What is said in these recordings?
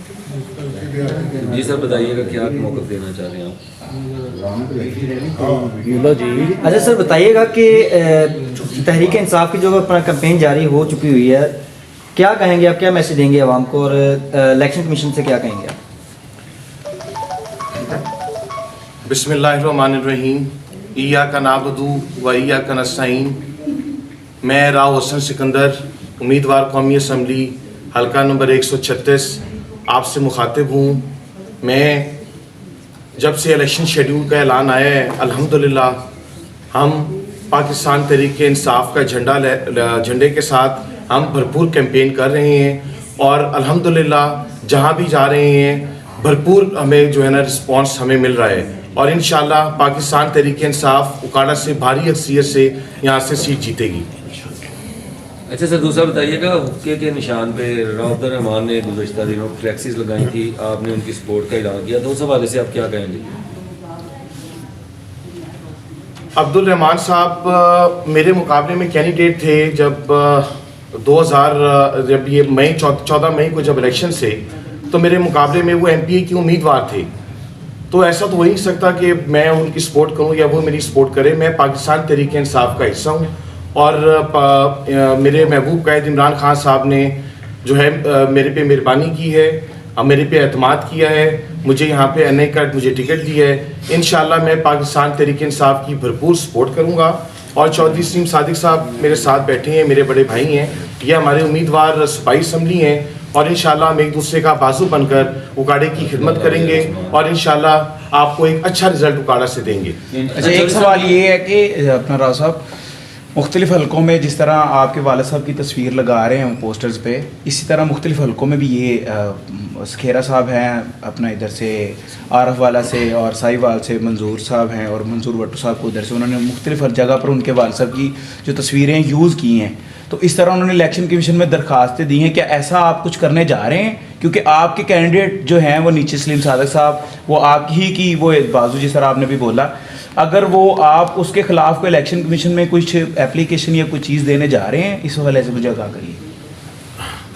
जी sir बताइएगा क्या मौक़िफ़ देना चाह रहे हैं आप? जी अच्छा सर बताइएगा कि तहरीक इंसाफ की जो अपना कैंपेन जारी हो चुकी हुई है, क्या कहेंगे आप, क्या मैसेज देंगे आवाम को, और इलेक्शन कमीशन से क्या कहेंगे आप? बिस्मिल्लाहिर्रहमानिर्रहीम, इय्याका नाअबुदु व इय्याका नस्तईन। मैं राव हसन सिकंदर, उम्मीदवार कौमी असम्बली हल्का नंबर 136 आपसे मुखातिब हूँ। मैं जब से इलेक्शन शेड्यूल का ऐलान आया है, अल्हम्दुलिल्लाह हम पाकिस्तान तहरीक इंसाफ का झंडे के साथ हम भरपूर कैंपेन कर रहे हैं और अल्हम्दुलिल्लाह जहाँ भी जा रहे हैं भरपूर हमें जो है ना रिस्पांस हमें मिल रहा है और इंशाल्लाह पाकिस्तान तहरीक इंसाफ उकाड़ा से भारी अक्सियत से यहाँ से सीट जीतेगी। अच्छा सर दूसरा बताइएगा, हुक्के के निशान पे राव अब्दुल रहमान ने गुज़श्ता दिनों फ्लैक्सीज लगाई थी, आपने उनकी सपोर्ट का ऐलान किया, तो उस हवाले से आप क्या कहेंगे? अब्दुल रहमान साहब मेरे मुकाबले में कैंडिडेट थे जब 2000 जब ये मई 14 मई को जब इलेक्शन से, तो मेरे मुकाबले में वो MPA की उम्मीदवार थे। तो ऐसा तो हो ही नहीं सकता कि मैं उनकी सपोर्ट करूं या वो मेरी सपोर्ट करे। मैं पाकिस्तान तहरीक इंसाफ का हिस्सा हूं और मेरे महबूब कायद इमरान खान साहब ने जो है मेरे पे मेहरबानी की है, मेरे पे एतमाद किया है, मुझे यहाँ पे NA का मुझे टिकट दिया है। इंशाल्लाह मैं पाकिस्तान तहरीक इंसाफ की भरपूर सपोर्ट करूँगा और चौधरी सलीम सादिक साहब मेरे साथ बैठे हैं, मेरे बड़े भाई हैं, ये हमारे उम्मीदवार सूबाई असम्बली हैं और इंशाल्लाह हम एक दूसरे का बाजू बनकर उकाड़े की खिदमत करेंगे और इंशाल्लाह आपको एक अच्छा रिजल्ट उकाड़ा से देंगे। अच्छा एक सवाल ये है कि अपना राव साहब मुख्तलिफ हलकों में जिस तरह आपके वालिद साहब की तस्वीर लगा रहे हैं पोस्टर्स पे, इसी तरह मुख्तलिफ हलकों में भी ये खेरा साहब हैं अपना इधर से, आरफ वाला से और साहिवाल से मंजूर साहब हैं और मंजूर भट्टो साहब को उधर से, उन्होंने मुख्तलिफ हर जगह पर उनके वालिद साहब की जो तस्वीरें यूज़ की हैं। तो इस तरह उन्होंने इलेक्शन कमीशन में दरख्वास्तें दी हैं, क्या ऐसा आप कुछ करने जा रहे हैं? क्योंकि आपके कैंडिडेट जो हैं वो नीचे सलीम सादिक साहब, वो आप ही की वो बाजू जिस तरह आपने भी बोला, अगर वो आप उसके खिलाफ कोई इलेक्शन कमीशन में कुछ एप्लीकेशन या कोई चीज़ देने जा रहे हैं, इस हवाले से मुझे आगाह करिए।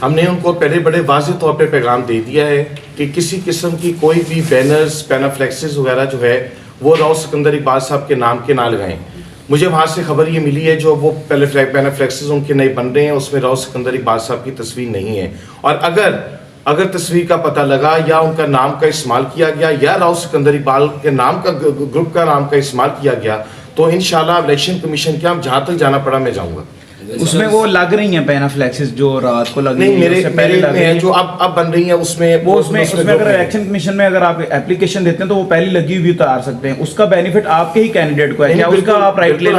हमने उनको पहले बड़े वाज़ेह तौर पे पैगाम दे दिया है कि किसी किस्म की कोई भी बैनर्स पैनाफ्लेक्सेस वगैरह जो है वो राव सिकंदर इकबाल साहब के नाम के ना लगाएं। मुझे वहाँ से खबर ये मिली है जो वो पहले पैनाफ्लेक्सेस उनके नए बन रहे हैं उसमें राव सिकंदर इकबाल साहब की तस्वीर नहीं है और अगर तस्वीर का पता लगा या उनका नाम का इस्तेमाल किया गया या राव सिकंदर इकबाल के नाम का ग्रुप का नाम का इस्तेमाल किया गया तो इंशाल्लाह इलेक्शन कमीशन के हम जहाँ तक जाना पड़ा मैं जाऊँगा। उसमें वो लग रही हैं पैनाफ्लेक्सेस जो रात को लग नहीं, मेरे जो अब बन रही है उसमें अगर इलेक्शन कमीशन में अगर आप एप्लीकेशन देते हैं तो वो पहली लगी हुई उतार सकते हैं, उसका बेनिफिट आपके ही कैंडिडेट को है, क्या उसका आप राइट ले?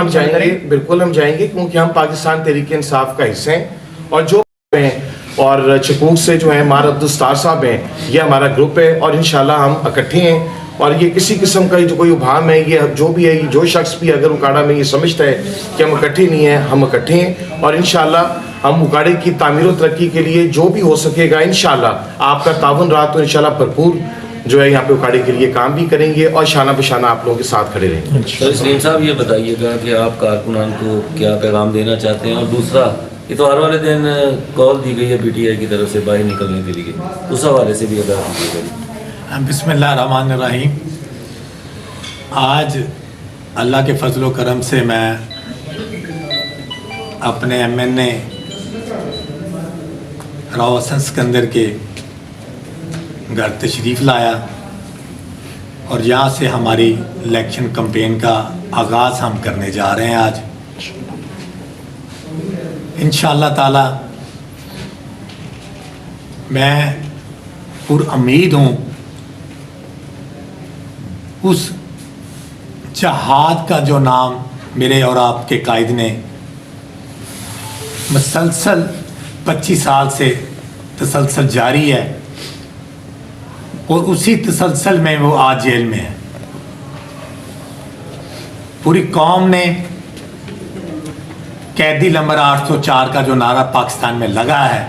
बिल्कुल हम जाएंगे क्योंकि हम पाकिस्तान तहरीक इंसाफ का हिस्सा हैं और जो हैं और चकूक से जो है मार अब्दुस्तार साहब हैं, ये हमारा ग्रुप है और इंशाल्लाह हम इकट्ठे हैं और ये किसी किस्म का जो कोई उभाम है, ये जो भी है, जो शख्स भी अगर उकाड़ा में ये समझता है कि हम इकट्ठे नहीं हैं, हम इकट्ठे हैं और इंशाल्लाह हम उकाड़े की तामीर और तरक्की के लिए जो भी हो सकेगा इंशाल्लाह आपका ताउन रहा तो इंशाल्लाह भरपूर जो है यहाँ पे उकाड़े के लिए काम भी करेंगे और शाना बशाना आप लोगों के साथ खड़े रहेंगे। तो सलीम साहब ये बताइएगा कि आप कारकुनान को क्या पैगाम देना चाहते हैं और दूसरा इतवार वाले दिन कॉल दी गई है PTI की तरफ से बाहर निकलने के लिए, उस हवाले से भी आगाह कीजिएगा। बिस्मिल्लाहिर्रहमानिर्रहीम। आज अल्लाह के फजल व करम से मैं अपने MNA राव हसन सिकंदर के घर तशरीफ़ लाया और यहाँ से हमारी इलेक्शन कैंपेन का आगाज़ हम करने जा रहे हैं। आज इंशाअल्लाह ताला मैं पुरउम्मीद हूँ उस जहाद का जो नाम मेरे और आपके कायद ने मुसलसल 25 साल से तसलसल जारी है और उसी तसलसल में वो आज जेल में है। पूरी कौम ने कैदी नंबर 804 का जो नारा पाकिस्तान में लगा है,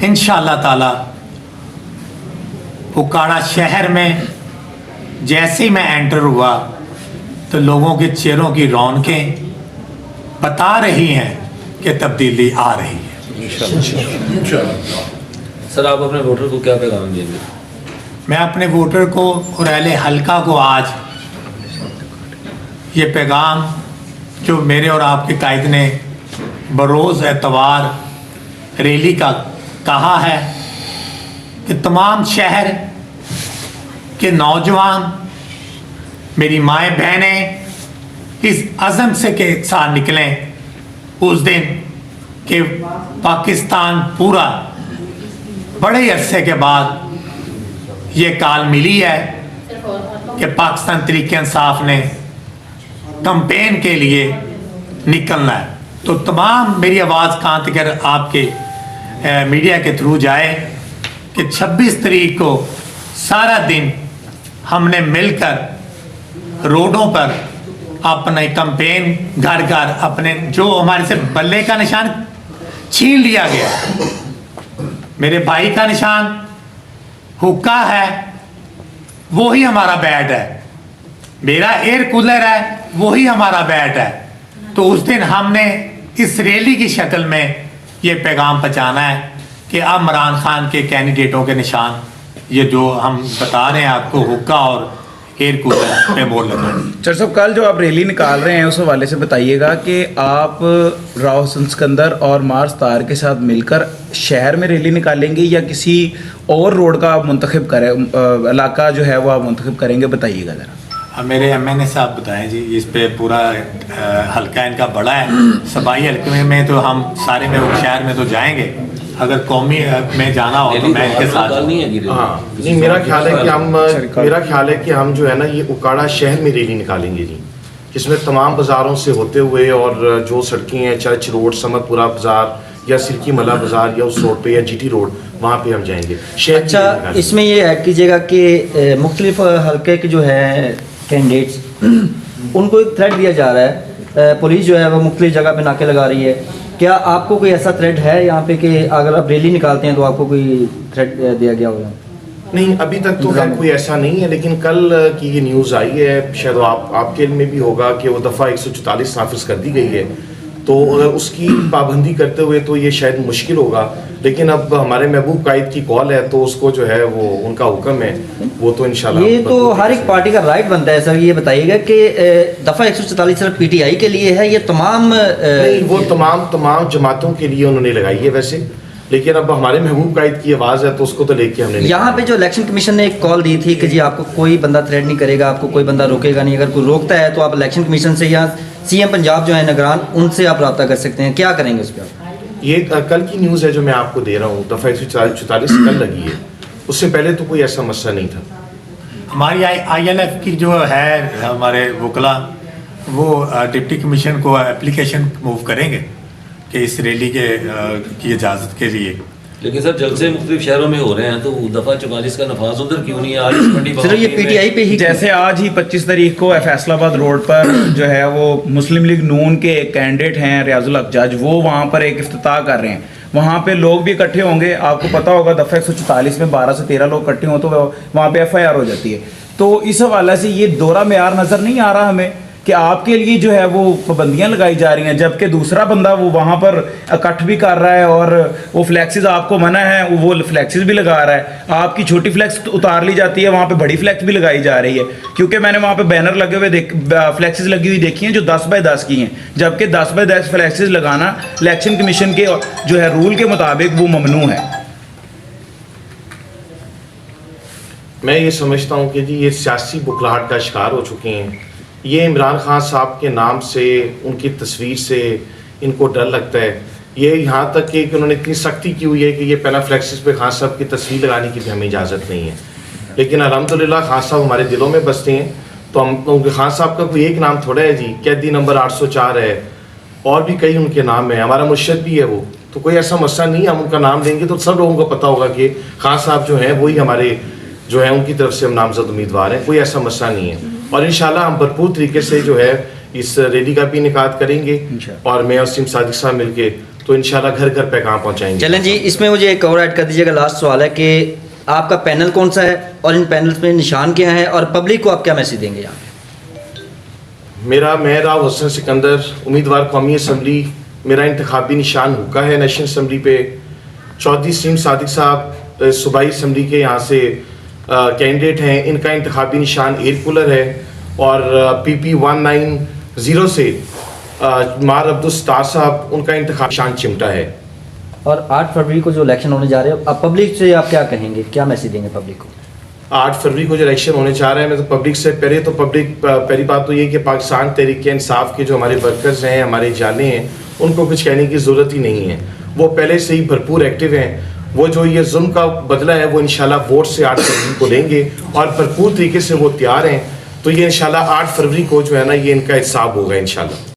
इंशाअल्लाह ताला उकाड़ा शहर में जैसे ही मैं एंटर हुआ तो लोगों के चेहरों की रौनकें बता रही हैं कि तब्दीली आ रही है। सर आप अपने वोटर को क्या पैगाम देंगे? मैं अपने वोटर को और अहले हल्का को आज ये पैगाम जो मेरे और आपके कायद ने बरोज़ एतवार रैली का कहा है कि तमाम शहर के नौजवान, मेरी माएँ बहनें इस अज़म से के साथ निकलें उस दिन कि पाकिस्तान पूरा बड़े अरसे के बाद ये काल मिली है कि पाकिस्तान तहरीक इंसाफ ने कैंपेन के लिए निकलना है। तो तमाम मेरी आवाज़ कहाँ तक आपके मीडिया के थ्रू जाए कि 26 तारीख को सारा दिन हमने मिलकर रोडों पर अपना कैंपेन घर घर अपने जो हमारे से बल्ले का निशान छीन लिया गया, मेरे भाई का निशान हुक्का है, वो ही हमारा बैट है, मेरा एयर कूलर है, वो ही हमारा बैट है। तो उस दिन हमने इस रैली की शक्ल में ये पैगाम पहुंचाना है कि अब इमरान खान के कैंडिडेटों के निशान ये जो हम बता रहे हैं आपको, हुक्का और एयर कूलर पे मोड़ लगाएं। सर साहब, कल जो आप रैली निकाल रहे हैं उस हवाले से बताइएगा कि आप राव हसन सिकंदर और मार्स तार के साथ मिलकर शहर में रैली निकालेंगे या किसी और रोड का आप मुंतखब करें, इलाका जो है वो आप मुंतखब करेंगे, बताइएगा ज़रा। अब मेरे MNA साहब बताएं जी, इस पे पूरा हल्का इनका बड़ा है, सबाई हल्के में तो हम सारे में शहर में तो जाएंगे, अगर कौमी में जाना हो तो मैं इनके साथ नहीं है। हाँ नहीं, मेरा ख्याल है कि हम जो है ना ये उकाड़ा शहर में रैली निकालेंगे जी, जिसमें तमाम बाज़ारों से होते हुए और जो सड़कें हैं, चर्च रोड, समतपुरा बाज़ार या सिरकी मला बाज़ार या उस रोड पे या GT रोड, वहाँ पे हम जाएंगे। अच्छा, इसमें ये ऐड कीजिएगा कि मुख्तलिफ हल्के के जो है कैंडिडेट्स उनको एक थ्रेट दिया जा रहा है, पुलिस जो है वो मुख्तलिफ जगह पे नाके लगा रही है। क्या आपको कोई ऐसा थ्रेट है यहाँ पे कि अगर आप रैली निकालते हैं तो आपको कोई थ्रेट दिया गया होगा? नहीं, अभी तक तो खैर कोई ऐसा नहीं है, लेकिन कल की ये न्यूज़ आई है, शायद आपके इल्म में भी होगा कि वो दफ़ा 144 नाफिज कर दी गई है। तो अगर उसकी पाबंदी करते हुए तो ये शायद मुश्किल होगा, लेकिन अब हमारे महबूब कायद की कॉल है तो उसको जो है वो उनका हुक्म है, वो तो इंशाल्लाह। ये तो हर एक पार्टी का राइट बनता है सर। ये बताइएगा कि दफ़ा 144 सिर्फ PTI के लिए है, ये तमाम नहीं, वो तमाम जमातों के लिए उन्होंने लगाई है वैसे, लेकिन अब हमारे महबूब कायद की आवाज़ है तो उसको तो लेके हमने यहाँ पे जो इलेक्शन कमीशन ने एक कॉल दी थी कि जी आपको कोई बंदा थ्रेट नहीं करेगा, आपको कोई बंदा रोकेगा नहीं, अगर कोई रोकता है तो आप इलेक्शन कमीशन से या CM पंजाब जो है निगरान, उनसे आप रब्ता कर सकते हैं। क्या करेंगे उस पर? ये कल की न्यूज़ है जो मैं आपको दे रहा हूँ, दफ़ा 144 कल लगी है, उससे पहले तो कोई ऐसा मसला नहीं था। हमारी ILF की जो है हमारे वकला वो डिप्टी कमीशन को एप्लीकेशन मूव करेंगे कि इस रैली की इजाज़त के लिए। लेकिन सर जलसे मुख्तलिफ शहरों में हो रहे हैं तो दफ़ा 44 का नफाज उधर क्यों नहीं है? आज इस मंडी सिर्फ ये PTI पे ही, जैसे आज ही 25 तारीख को फैसलाबाद रोड पर जो है वो मुस्लिम लीग नून के एक कैंडिडेट हैं रियाजुल हक जज, वो वहाँ पर एक इफ्तिताह कर रहे हैं, वहाँ पे लोग भी इकट्ठे होंगे। आपको पता होगा दफ़ा 144 में 12 से 13 लोग इकट्ठे हों तो वहाँ पे FIR हो जाती है। तो इस हवाले से ये दोहरा मेयार नज़र नहीं आ रहा हमें कि आपके लिए जो है वो पाबंदियां लगाई जा रही हैं, जबकि दूसरा बंदा वो वहाँ पर इकट्ठ भी कर रहा है और वो फ्लैक्सेस आपको मना है, वो फ्लैक्सेस भी लगा रहा है। आपकी छोटी फ्लैक्स उतार ली जाती है, वहाँ पे बड़ी फ्लैक्स भी लगाई जा रही है, क्योंकि मैंने वहाँ पे बैनर लगे हुए फ्लैक्सेस लगी हुई देखी हैं जो 10 बाय 10 की हैं, जबकि 10 बाय 10 फ्लैक्सेस लगाना इलेक्शन कमीशन के जो है रूल के मुताबिक वो ममनू है। मैं ये समझता हूँ कि जी ये सियासी बुखलाहट का शिकार हो चुके हैं। ये इमरान खान साहब के नाम से, उनकी तस्वीर से इनको डर लगता है। ये यहाँ तक कि उन्होंने इतनी सख्ती की हुई है कि ये पहला फ्लैक्सेस पे खान साहब की तस्वीर लगाने की भी हमें इजाज़त नहीं है, लेकिन अल्हम्दुलिल्लाह खान साहब हमारे दिलों में बसते हैं। तो हम उनके खान साहब का कोई एक नाम थोड़ा है जी, कैदी नंबर 804 है, और भी कई उनके नाम हैं, हमारा मुर्शद भी है वो, तो कोई ऐसा मसला नहीं। हम उनका नाम देंगे तो सब लोगों को पता होगा कि खान साहब जो हैं वही हमारे जो है उनकी तरफ से हम नामजद उम्मीदवार हैं, कोई ऐसा मसला नहीं है। और इंशाल्लाह हम भरपूर तरीके से जो है इस रैली का भी इनेकाद करेंगे और मैं और सिम सादिक साहब मिलके तो इंशाल्लाह घर घर पैगाम पहुंचाएंगे। चलें जी, इसमें मुझे एक और ऐड कर दीजिएगा। लास्ट सवाल है कि आपका पैनल कौन सा है और इन पैनल्स में निशान क्या है और पब्लिक को आप क्या मैसेज देंगे यहाँ पे? मैं राव हसन सिकंदर, उम्मीदवार कौमी असम्बली, मेरा इंतखाबी निशान हुक्का है नेशनल असम्बली पे। चौधरी सिम सादिक साहब सूबाई असम्बली के यहाँ से कैंडिडेट हैं, इनका इंतखाबी निशान एयर कूलर है और PP 190 से मार अब्दुल सत्तार साहब, उनका इंतखाबी निशान चिमटा है। और 8 फरवरी को जो इलेक्शन होने जा रहे हैं, अब पब्लिक से आप क्या कहेंगे, क्या मैसेज देंगे पब्लिक को? 8 फरवरी को जो इलेक्शन होने जा रहा है, मैं तो पब्लिक से पहली बात तो ये कि पाकिस्तान तहरीक-ए-इंसाफ के जो हमारे वर्कर्स हैं, हमारे जाने हैं, उनको कुछ कहने की ज़रूरत ही नहीं है। वो पहले से ही भरपूर एक्टिव हैं। वो जो ये जुल्म का बदला है वो इंशाल्लाह वोट से 8 फरवरी को लेंगे और भरपूर तरीके से वो तैयार हैं। तो ये इंशाल्लाह 8 फरवरी को जो है ना, ये इनका हिसाब होगा इंशाल्लाह।